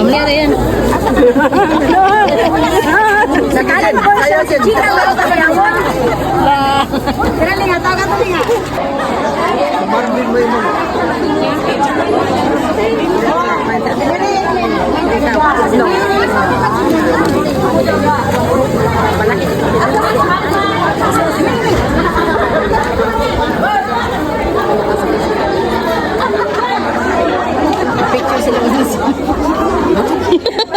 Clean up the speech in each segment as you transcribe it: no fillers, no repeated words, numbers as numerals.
Mali na yan. Sakalan ko siya si Chika na ito sa yawon. Kaya nga, tawagan mo nga. Marvin mo yung Picture sila ulit.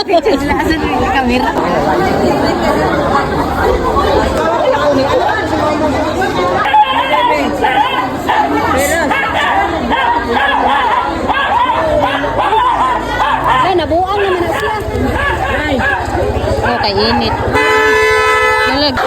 Picture sila asan yung camera. Ay, nabuang naman na siya. Oh, kay init. Nalag.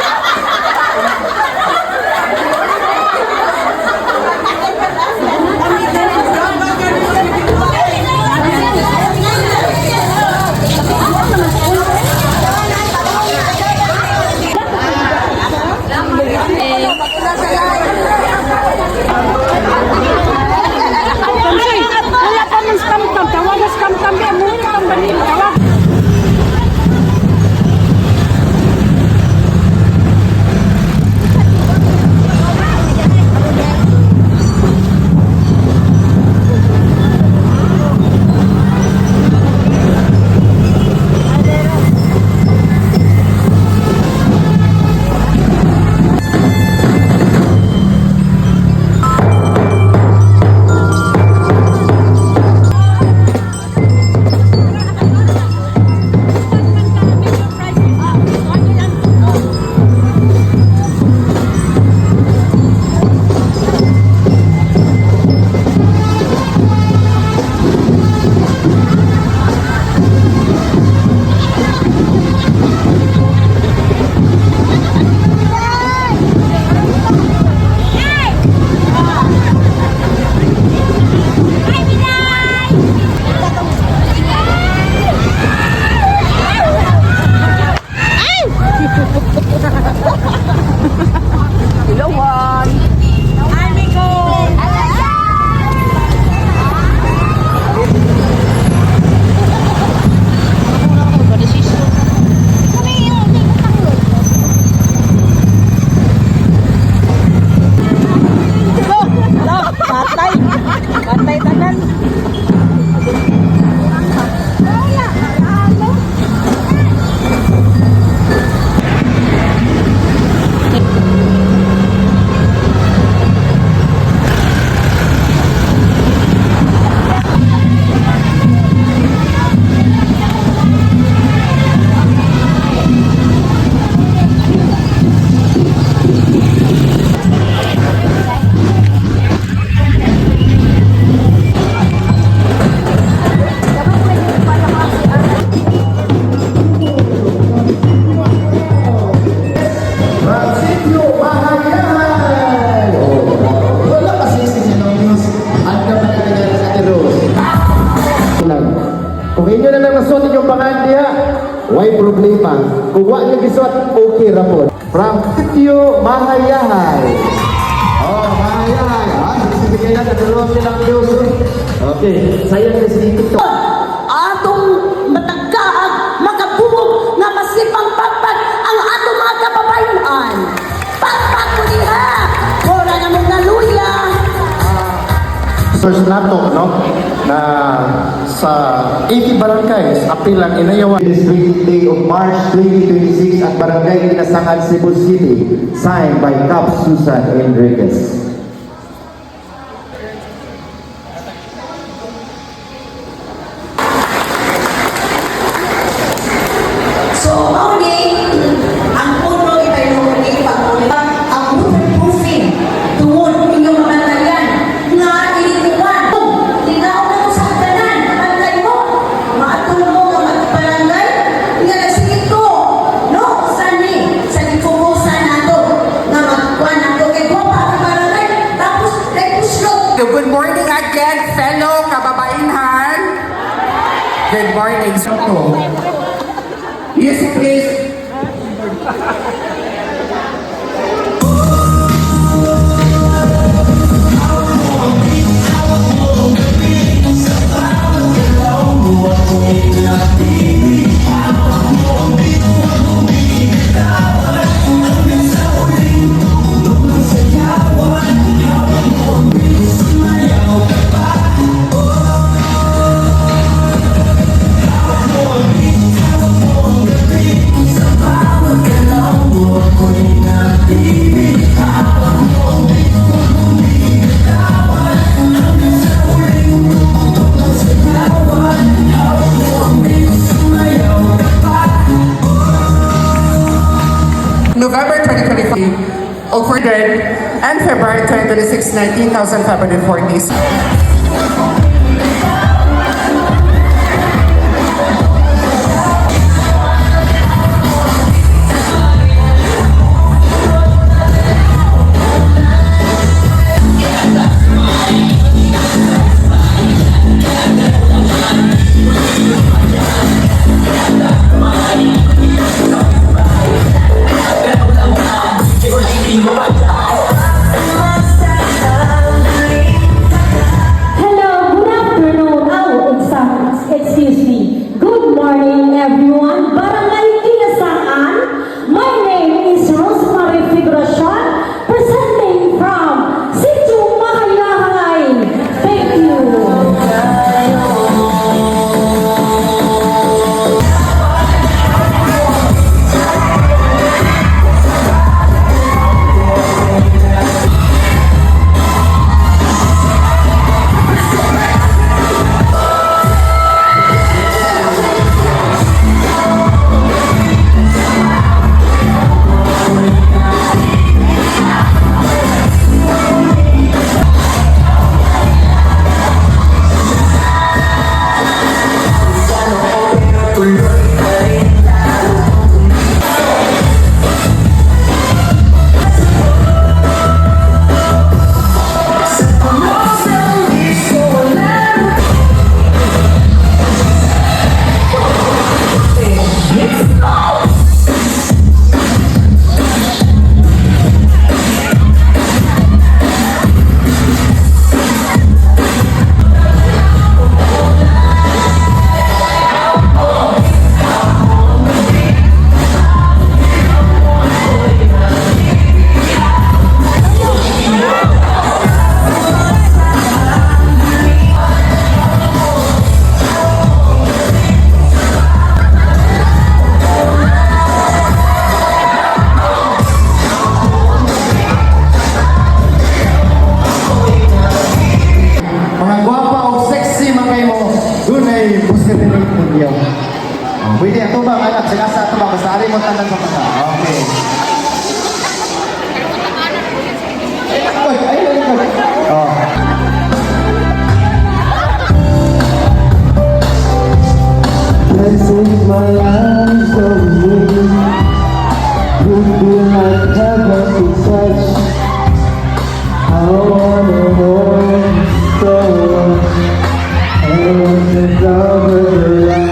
kung inyo na lang nasuot yung pangalan niya, why problema? Kung wala niyo gisuot, okay ra po. From Sitio Mahayahay. Oh, Mahayahay. Sige na, natulungan nilang Diyos. Okay, sayang na sige ito. Atong matagkaag, makabubog, na masipang pagpag ang atong mga kababayan. Pagpag ko niya! Wala na mong naluya! First nato, no? Na sa 80 barangays, apilang inayawan. This day of March 2026 at Barangay Inasangan, Cebu City, signed by Cap Susan Enriquez. So, only, ang puno itayo mo ni pag-ulit, ang waterproofing, tungod inyong mga batayan, nga iniwan. Tinaw na ko sa hagdanan, bantay mo, maatulong mo ang magparangay, nga nasigit ko, no, sani, sa difukusan nato, nga magkuhan nato, kay ko pa ang barangay, tapos, repuslot. Good morning again, fellow kababainhan. Good morning, Soto. Music, please. and February 2026, 19,540. Hello, good afternoon. Excuse me. Good morning, everyone. Barangay Kinasaan. My name is Rosemary Figuracion, presenting from Sitio Mahayahay. Thank you. Mga gwapa o sexy mga kayo mo, doon ay posibility ninyo. Pwede ato ba, anak, sinasa ato ba, basta ari mo tanan sa mata. Okay. Ay, oh. Blessings my eyes on you. Would be like heaven to touch. I wanna hold you so. I wanna cover the light.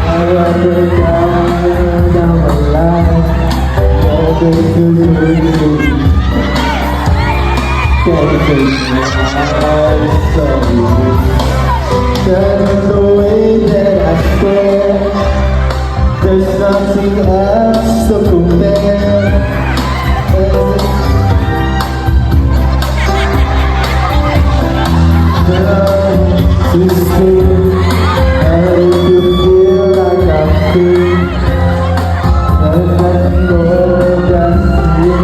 I wanna down my life. Nothing to lose. Dedication, eyes on you. That is the way that I feel. There's nothing else to compare. You feel, and you feel like I feel. And I know that's you.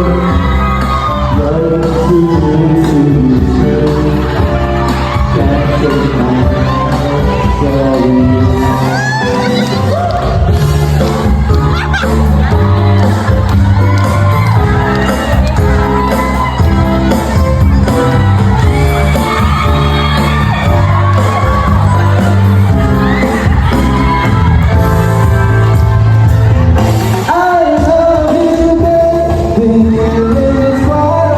Love to you. That's the story. I love you, baby. It's what I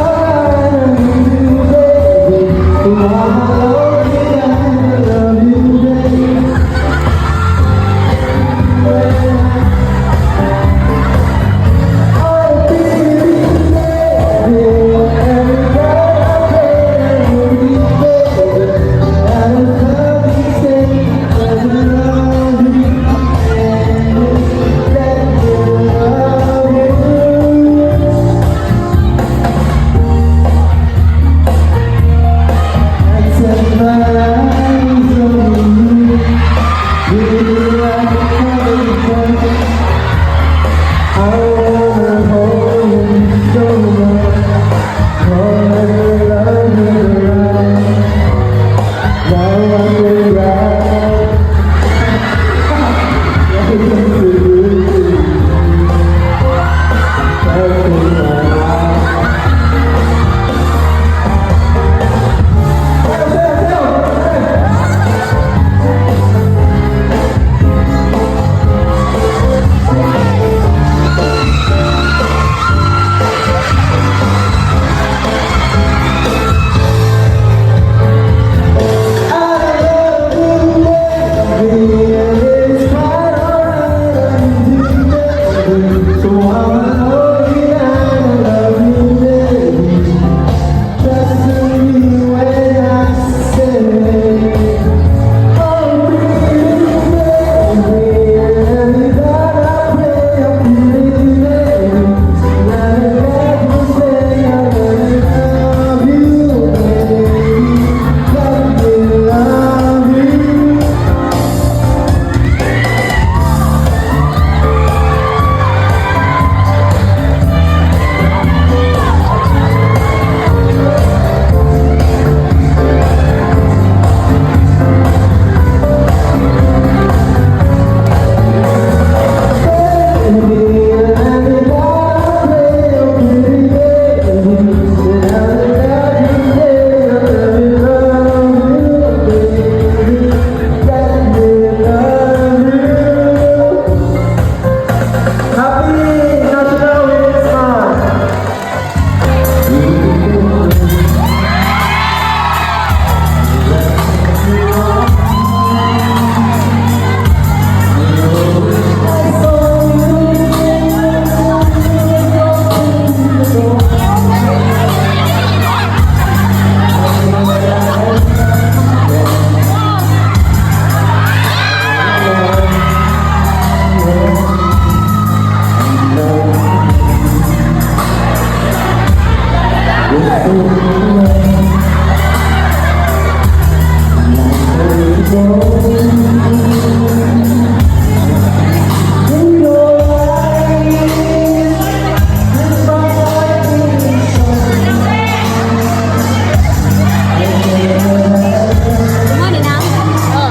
Kumani na. Oh.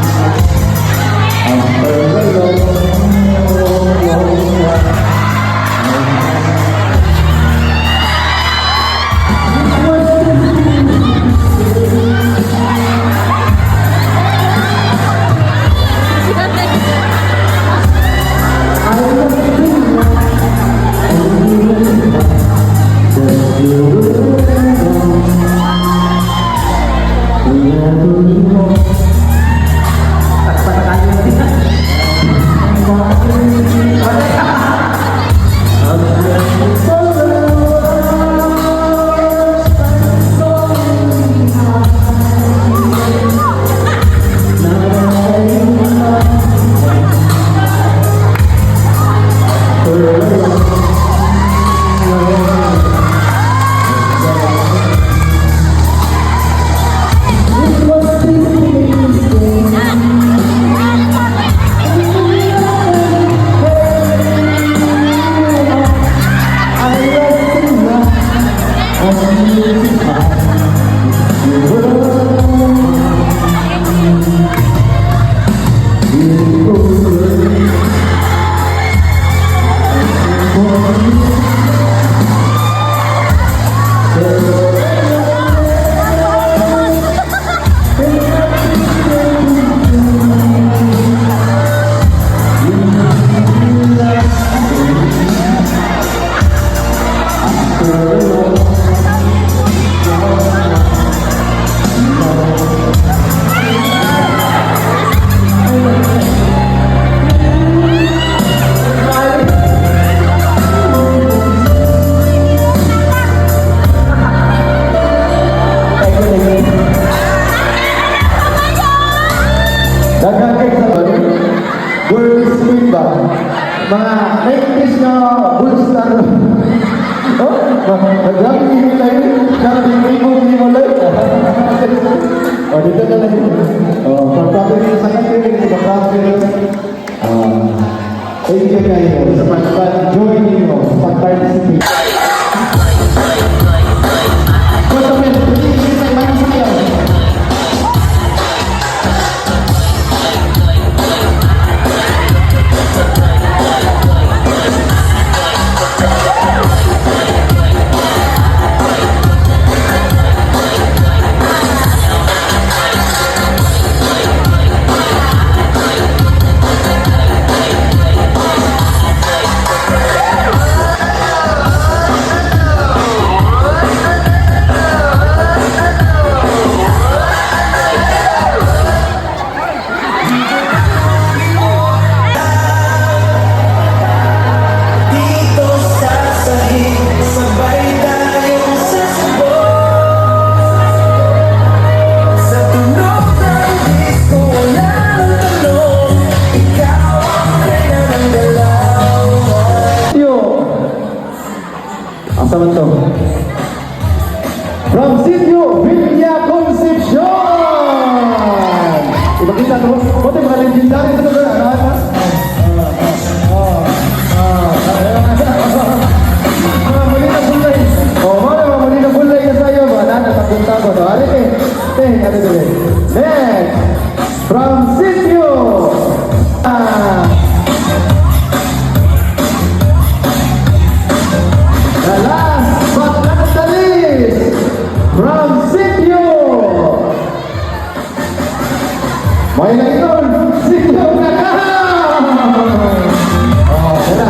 Nagkakit sa bull speed ba? Mga 90s na bull star. Oh, nag-grab TV tayo. Nag-TV mo lang. Oh, dito na lang. Oh, pagpapili sa kanil, pagpapili. Thank you kayo sa pag-join niyo, sa pag-participate. Asa man to? From Sitio Villa Concepcion! Ipakita to. Buti mga legendary ito na. Mga muli na bulay. Mga muli na bulay na sa'yo. Mga natapunta ko. Next! From Sitio! The last but not the least, from Sitio. May naiton, Sitio Nakahang. Oh, sila.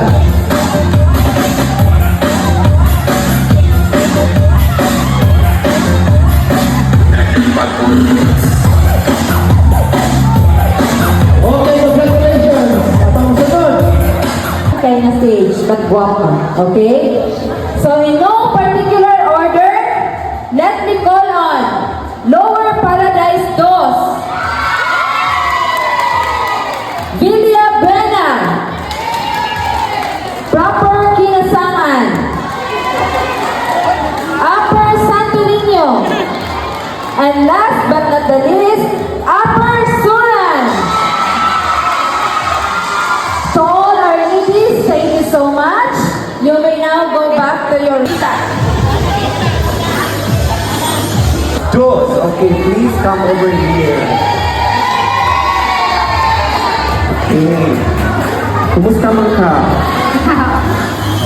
Okay, congratulations. Atang sunod. Kayo na stage, pag-guwapa. Okay? So in no particular order, let me call on Lower Paradise Dos, Villa Buena, Proper Kinasangan, Upper San And last but not the least, Upper Sunan. To all our ladies, thank you so much. You may now go back to your Dos, okay, please come over here. Okay. Kumusta man ka?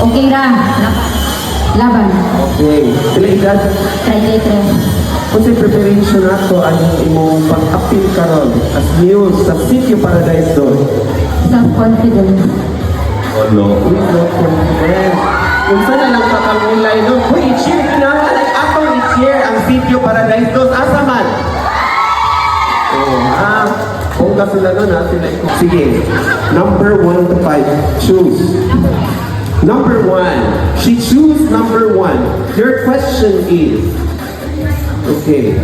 Okay ra. Laban. Okay. Pila edad? 33. Kung sa preparation nato, anong imong pag-appeal karon as news sa Sitio Paradise doon? Self-confidence. Uy, not confident. Kung saan na lang kakangulay doon, uy, i-cheer kinangan ay atong i-cheer ang Sitio Paradise doon. Asa man? Kung kasula doon ha, sila ikaw. Sige, number 1 to 5, choose. Number 1, she choose number 1. Your question is, okay.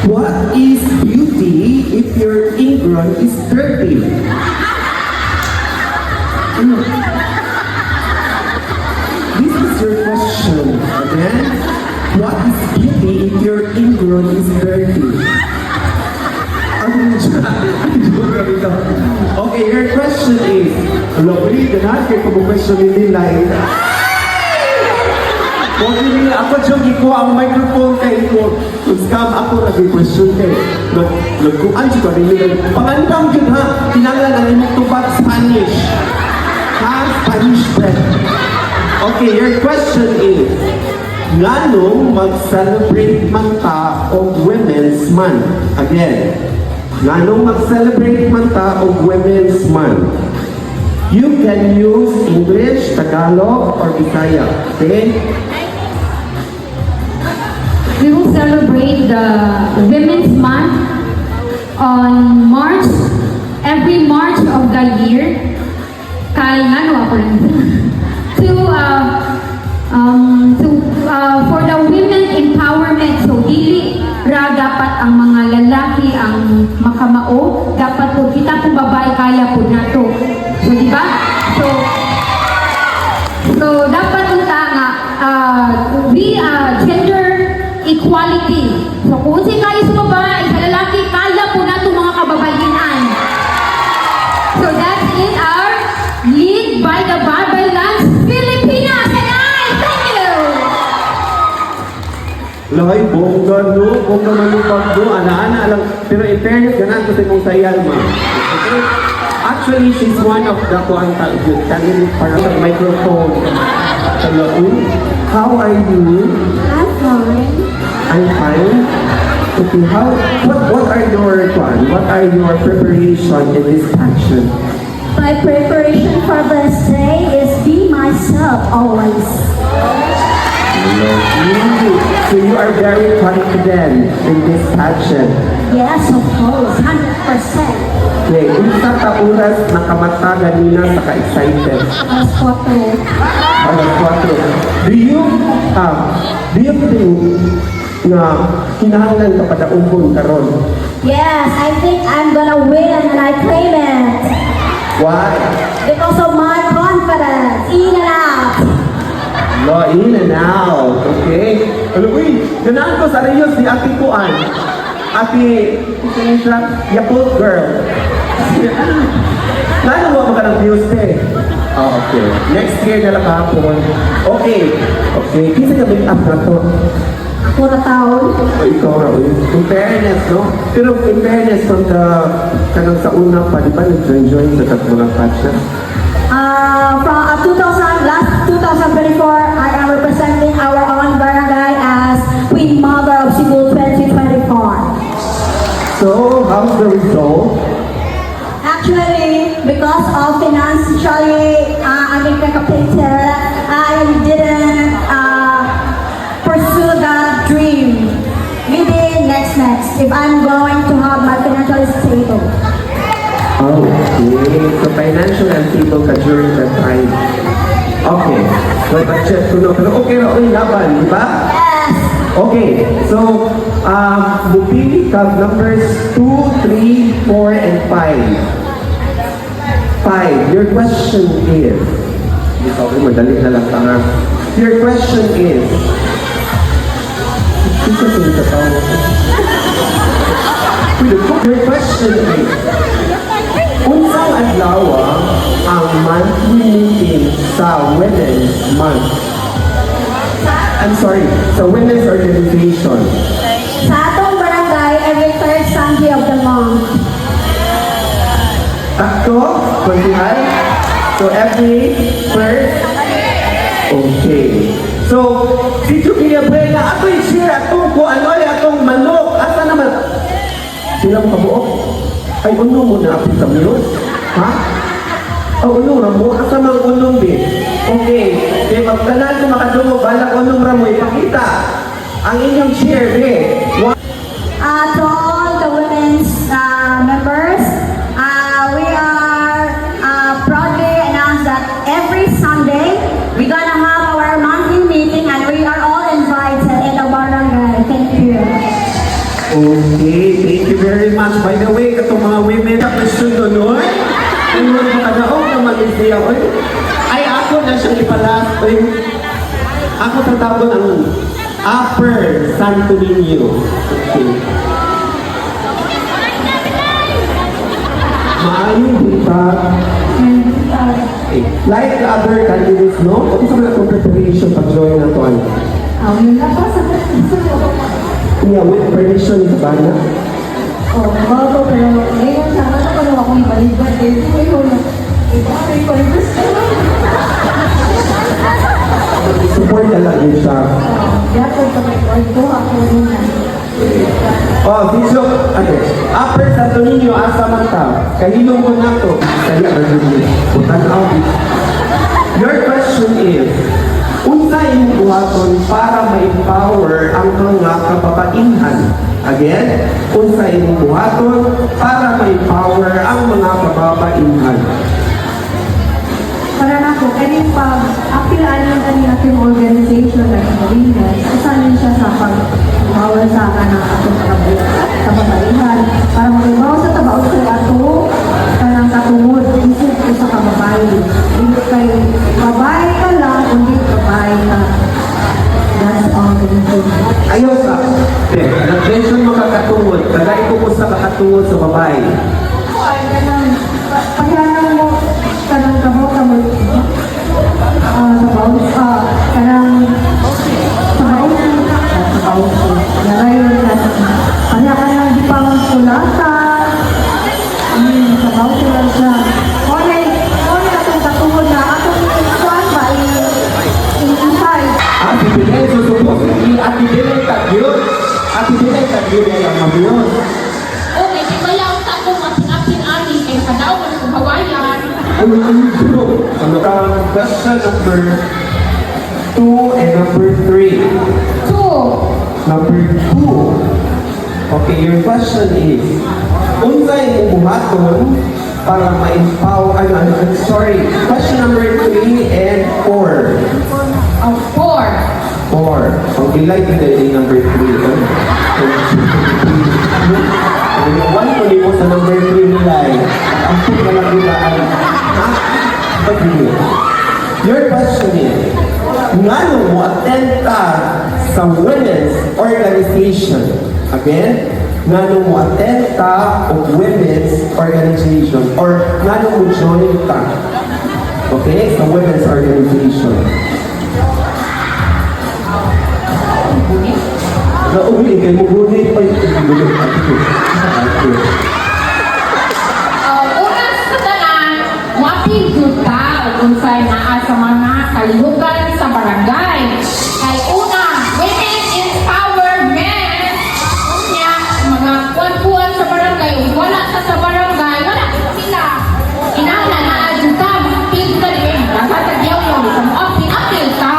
What is beauty if your ingrown is dirty? This is your question. Again, what is beauty if your ingrown is dirty? Okay, your question is, lovely, ganaan kayo kung question nila Huwag nila ako dyan ko ang microphone kay ko. Scam ako nag-question kay. Nagkuhan siya rin nila. Pangandang yun ha. Kinanglan ang imong tubag Spanish. Ha? Spanish bread. Okay, your question is, nganong mag-celebrate man ta og Women's Month? Again, nganong mag-celebrate man ta og Women's Month? You can use English, Tagalog, or Bisaya. Okay? We will celebrate the Women's Month on March, every March of the year. Kaya nga, no, ako lang. For the women empowerment. So, dili ra dapat ang mga lalaki ang makamao. Dapat po kita po babae kaya po nato. So, di ba? So dapat unta nga we gender equality. So kung si kayo sa babae, sa lalaki, kaya po nato mga kababaihan. So that's it, our lead by the Bible Lands Pilipinas. And thank you! Lahay, bongga no, bongga manupag no, ana-ana lang. Pero in fairness, ganaan ko sa imong sayal, ma. Okay? Actually, she's one of the candidate para sa microphone. Hello, how are you? I'm fine. I'm fine. Okay, what are your preparation in this action? My preparation for this day is be myself always. So you are very confident in this action. Yes, of course, 100%. Okay, unsa ka oras nakamata ganina sa ka-excited? Alas 4. Alas 4. Do you think na kinahanglan ka padaumbon karon? Yes, I think I'm gonna win and I claim it. Why? Because of my confidence. In and out. No, in and out. Okay? Uy, ganaan ko sa reyos ni Ate Kuan. Ate, Yakult girl. Lalo mo ka ng views eh. Oh, okay. Next year na lang hapon. Okay. Okay. Kisa ka make up na to. Ako na taon. O ikaw na. In fairness, no? Pero in fairness, from the kanang sa una pa, di ba nag-join sa mga fashion? From last 2024, I am representing our own barangay as Queen Mother of Cebu 2024. So, how's the result? Actually, because of financially, I mean, complicated, I didn't pursue that dream. Maybe next, if I'm going to have my financial stable. Okay. So, financial and stable ka during that time. Okay. So, budget ko no. Pero okay na, laban, di ba? Yes! Okay. So, bupili ka numbers 2, 3, 4, and 5. 5. Your question is, okay, madali na lang tanga. Your question is, question is, unsang adlaw ang monthly meeting sa Women's Month? I'm sorry, sa Women's Organization. Sa atong barangay, every third Sunday of the month. Takto? Kondihan? So every first? Okay. So, si Julia Brena, ato i-share atong kung ano ay atong manok. Asa naman? Sila mo kabuok? Ay, uno mo na apit sa miyos? Ha? O, uno ramo? Asa mang unong din? Okay. Okay, magtanan sa makadungo, balak unong ramo, ipakita ang inyong share, eh. To all the women's members, we are proudly announce that every Sunday we're gonna have our monthly meeting and we are all invited in the barangay. Thank you. Okay, thank you very much. By the way, katong mga women na question doon, oy? Kung mo ka naong naman siya, oy? Ay, ako na siyang ipalas, oy. Ako tatawag ang Upper Santo Niño. Okay. Maayong kita. Okay. Like the other candidates, no? Ano sa mga itong preparation pag-join na ito, ano? Yun na po sa Yeah, with permission sa bana. bago pero ngayon sa ano pa naman akong ibalibat eh. Ngayon, ibalik ko rin Support ka lang yun siya. Dapat sa may ko ako rin na. Oh, dito, okay. Upper Santo Niño, asa man ta. Kaninong ko na to. Kaya, butan out. Your question is, unsa imong buhaton para ma-empower ang mga kababaihan? Again, unsa imong buhaton para ma-empower ang mga kababaihan? Para na po, kaya pag-apilaan ng ating organization na Pilipinas, usanin siya sa pag-bawal sa akin ng atong kababaihan para mag-ibaw sa tabaw sa ato kanang katungod, isip ko sa kababae. Hindi kay babae ka lang, hindi babae ka. That's all the information. Ayos ka. Nag-mention mo kakatungod. Kagay ko sa kakatungod sa babae. Pagyanang mo, kanang kabaw ka mo, kanang narayon ka, kanya ka nang di pa ang sulatan, sabaw sila siya. Kone atong katungod na, atong ikuan ba, in-inside. Ati Binay, susupos. Ati Binay tagyot. Ati Binay tagyot ang mabiyon. Okay, di ba yung takong apin-apin ani kay kadaw mo sa Hawayan? Ano bro? Ano ka? Question number 2 and number 3. 2. Number 2. Okay, your question is, unsay imong buhaton para ma-empower, sorry, question number 3 and 4. 4. 4. Ang ilay kita yung number 3. One ko mo sa number 3 nilay. Ang put na lang nila ay, ba't yun? Your question is, ngano mo attend ka sa women's organization? Again, ngano mo attend ka of women's organization or ngano mo join ka? Okay, sa women's organization. Nauli kayo mo gunit pa yung Una sa tanan, wapil jud ka kung sa'y naa sa mga kalihukan sa barangay. Kay una, women empowerment. Unya, mga kuwan-kuwan sa barangay, wala sa barangay, wala sila. Inauna na jud ka, wapil ka rin. Nagatagyaw yung apil ka.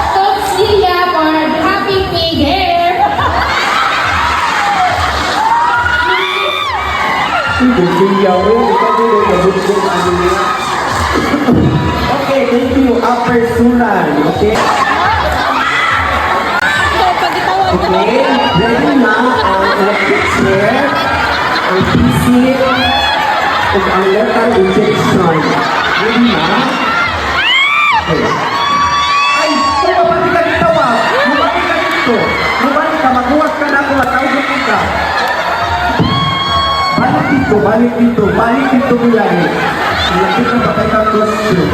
Thanks, Lilia, for having me here. Okay, thank you, Upper Sunan. Okay? Okay, ready na ang electric chair, ang PC, at ang lethal injection. Ready na? Okay. Ay, kumabati ka dito ba? Kumabati ka dito. Kumabati ka, makuha balik dito nila eh. Lapit na pa kay kang question.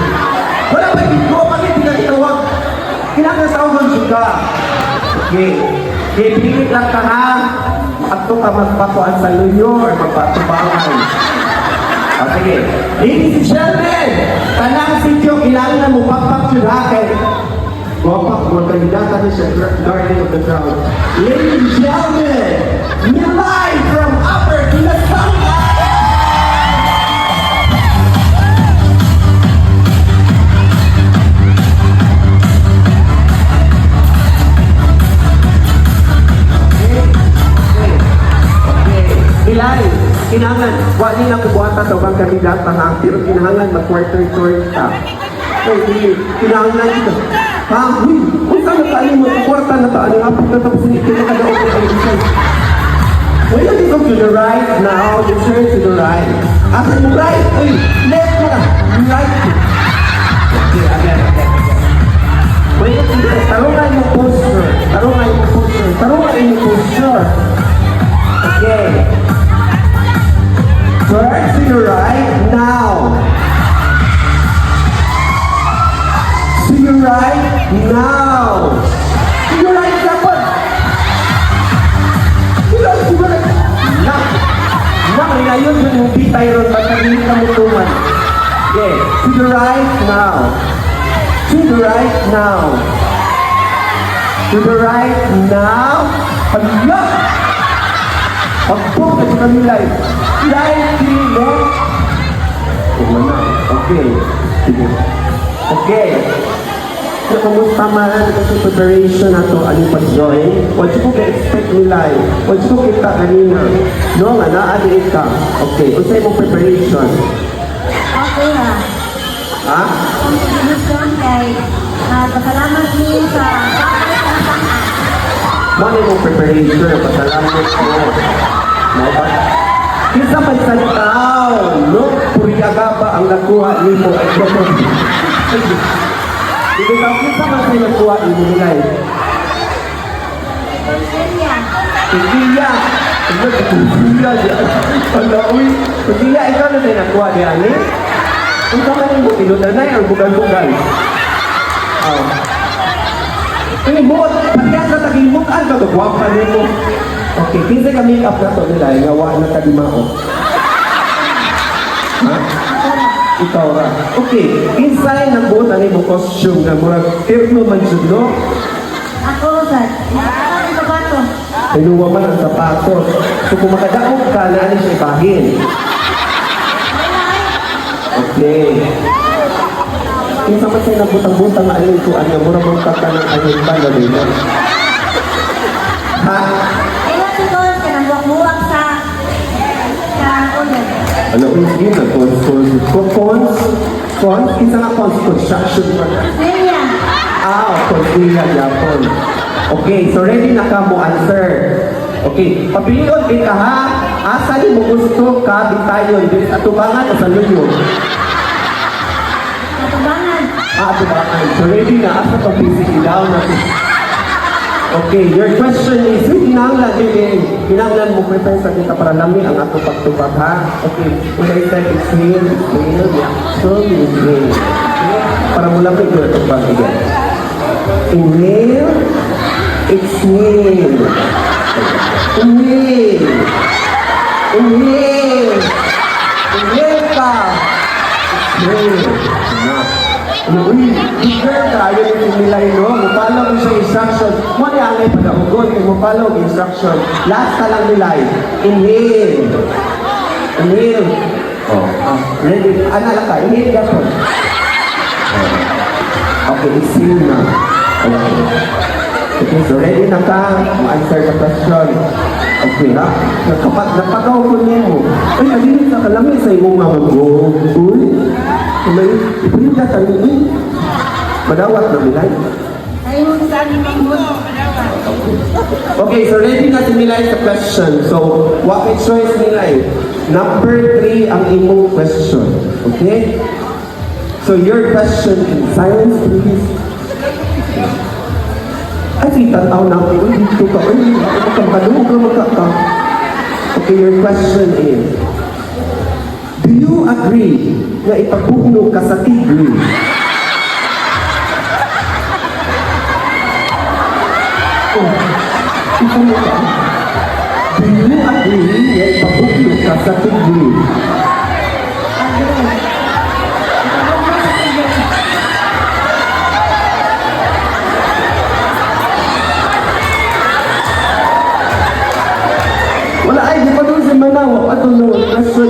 Wala pa dito, bakit hindi ka itawag? Kailangan tawagan siya. Okay. Okay, pilit lang ka ha. Ato ka magpatuan sa luyo or magpatubangan. O sige. Ladies and gentlemen, tanang sityo, kailangan mo pagpapsyon ha kay Wapak, mga kandidata na siya, guardian of the crowd. Ladies and gentlemen, live from Upper Kinasanga! Milay, kinangan, wali na kubuhata sa ubang kandidata ha, pero kinangan mag-quarter tour ka. Okay, kinangan dito. Ha? Uy, kung saan na tayo mo, kwarta na tayo, nga pagka tapos hindi ka nakadaog na kayo isa. When you go to the right now, you turn to the right. After you right, uy, left mo na, right. Okay, again. When you do this, tarungan yung posture, tarungan yung posture, tarungan yung posture. Okay. Turn to the right now. To your right now. To your right, dapat. To your right. Ngayon yung hindi tayo ron, pagkakilit na mutuman. Okay. To the right now. To the right now. To the right now. Pagla! Pagpok na sa kanilay. Slightly left. Okay. Sige. Okay. So, kumusta man kasi preparation na to, ano pag-join? Huwag ko ka-expect nila eh. Huwag ko kita kanina. No, nga, naadiin ka. Okay, usay mong preparation. Okay ha. Ha? Contribution kay pasalamat niyo sa Ano mong preparation? Pasalamat mo. No, ba? Kinsa man sa tao, no? Puriyaga ba ang nakuha ni mo? Ay, hindi ka kinsa man sa nakuha ni mo nila eh. Pagdiya. Pagdiya. Pagdaoy. Pagdiya, ikaw na tayo nakuha niya, ani? Kung ka man mo, pinutanay ang bugal-bugal. Ini mo, pagdiya sa tagimukan ka, gagwapa niyo mo. Okay, kinsa ka make-up na to nila, gawa na kadimao. Ha? Ikaw ra. Okay, kinsa nang buot ani mo costume na murag terno man jud, no? Ako, sir. Ano sa bato? Pinuwa man ang sapatos. So kung makadaog ka, naanin siya ibahin. Okay. Kinsa man sa'yo nagbutang-butang na alin ko, ano, mura mong kata ng alin ba na rin? Ha? Ilan si Cons ka nang buwak-buwak sa ulo? Ano ko yung na cons? Kinsa nga cons? Construction ba? Nelia. Konsilia, Japon. Okay, so ready na ka mo answer. Okay, pabilion kita ha. Asa ni mo gusto ka bitayon din atubangan o sa luyo? Natubangan. Atubangan. So ready na asa pag busy down natin. Okay, your question is, kinanglan mo prepare sa kita para lami ang ato pagtubag ha? Okay, when I said exhale, so inhale. Para mo lami yung tubag again. Inhale, exhale. Inhale. Inhale. Inhale ka. Exhale. Uy, girl ka, ayaw yung nilay, no? Mupalaw mo sa instruction. Muna yung angay pag-augon, mupalaw yung instruction. Last ka lang nilay. Inhale. Inhale. Ready? Lang ka, inhale ka po. Okay, exhale na. Okay, so ready na ka. Ma-answer the question. Okay, ha? Napagaw ko niyo mo. Ay, nalinis na kalami sa imong mga mag-uy. May ipilinda tayo eh. Madawat na Milay. Ayun sa amin ang Okay, so ready na si Milay sa question. So, what is choice Milay? Number 3 ang imong question. Okay? So, your question in science, please. Ay, tataw na ako. Dito ka. Ay, ako magkabalong ka magkaka. Okay, your question is, Do you agree na ipagbuno ka sa tigre? Oh, ito mo ba? Do you agree na ipagbuno ka sa tigre? Wala ay, di pa doon si Manawa. I don't know what question.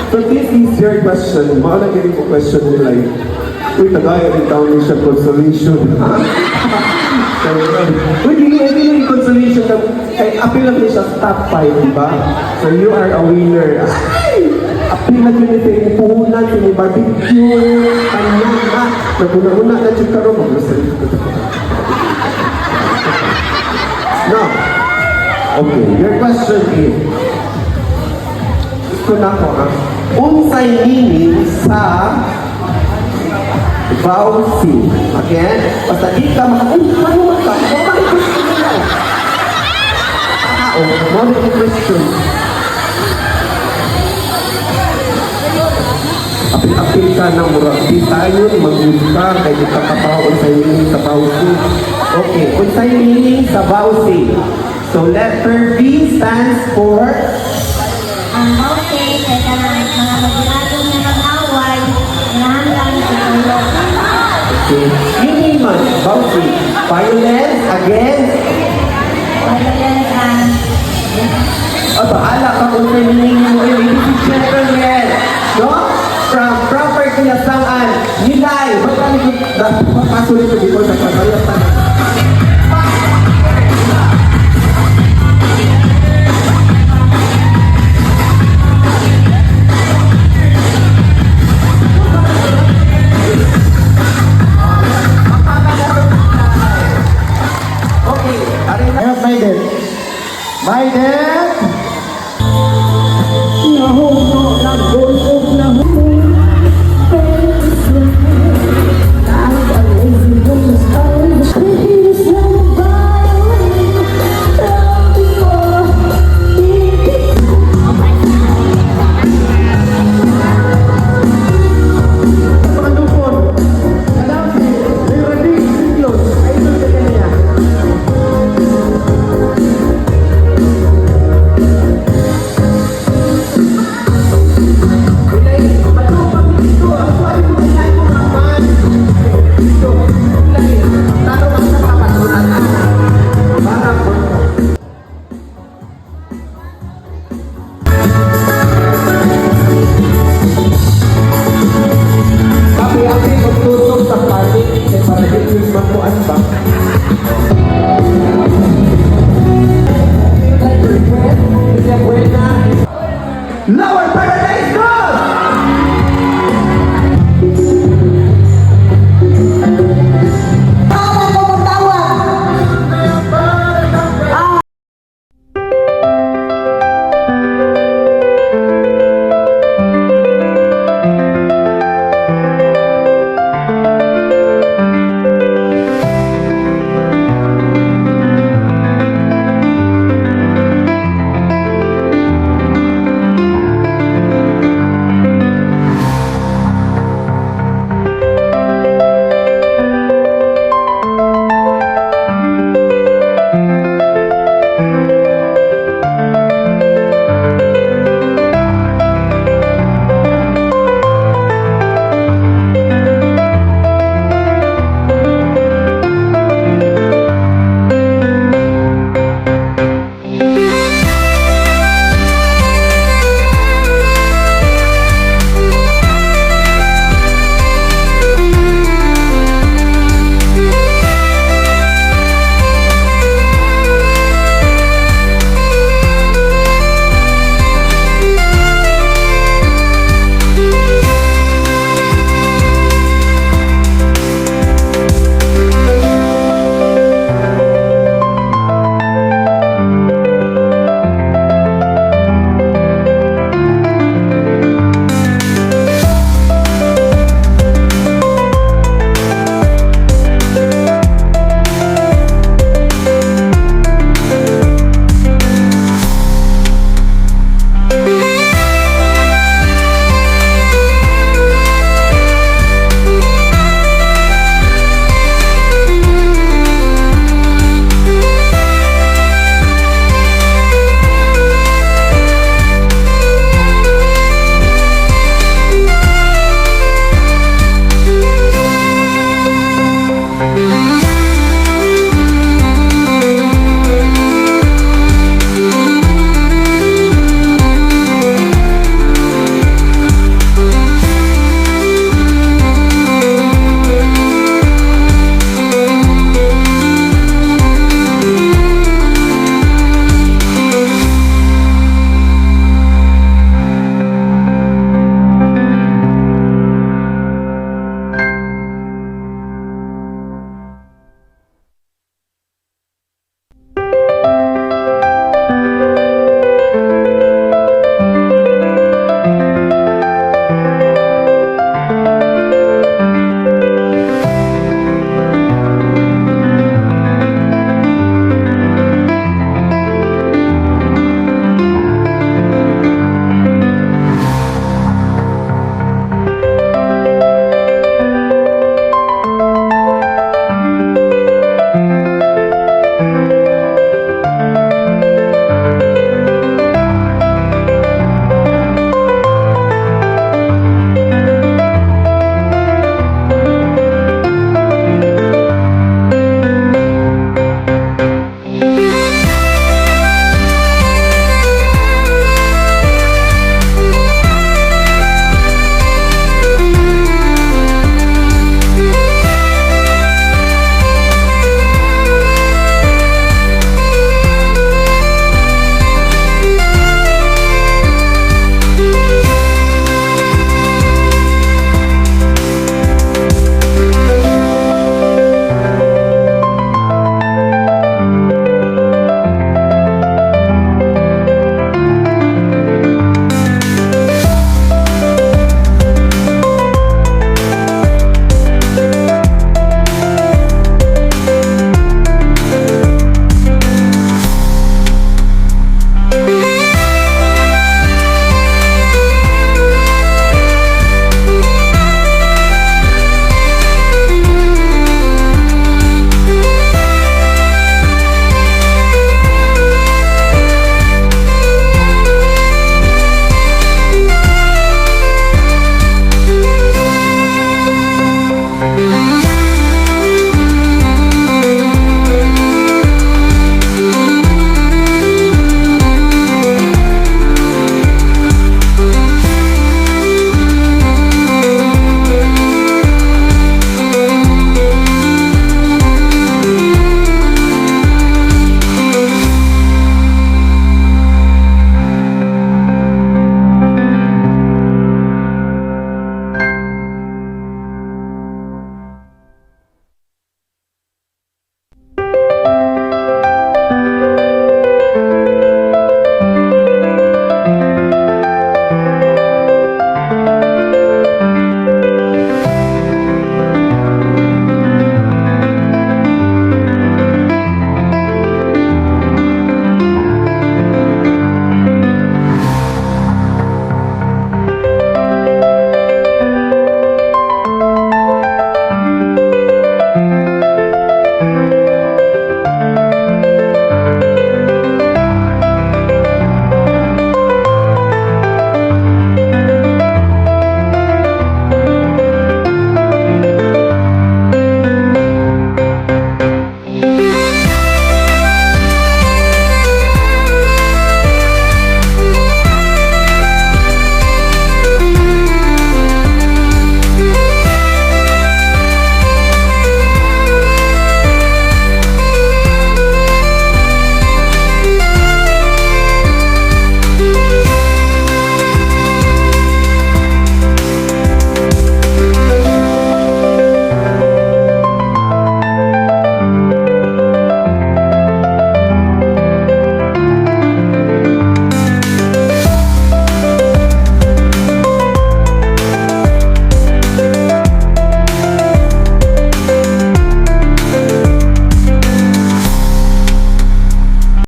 So this is your question. Maala ganyan ko question nila eh. Uy, tagaya rin tao niya siya consolation. Uy, hindi yung consolation ka. Kay apil lang niya siya top 5, di ba? So you are a winner. Ay! Apil lang yun ito yung puhunan, yung barbecue, kanyang na. Naguna-una na siya karo. Mag-grocery. Now, okay, your question is, ito na ko ha, unsay meaning sa vowsy. Again, basta di ka ano ka? One question. Apil-apil ka ng murag. Di tayo mag-uska kaya di ka kapaw unsay meaning sa vowsy. Okay, unsay meaning sa vowsy. So letter B stands for Ang okay, kaya mga maglagang na mag-away, inahandang sa ulo. okay. Meaning man, vowsy. Violence against Violence and baala ka kung may meaning mo ladies and gentlemen. No? From proper kinasangan, nilay. Magkano ko, pasulit ko before sa pagkayat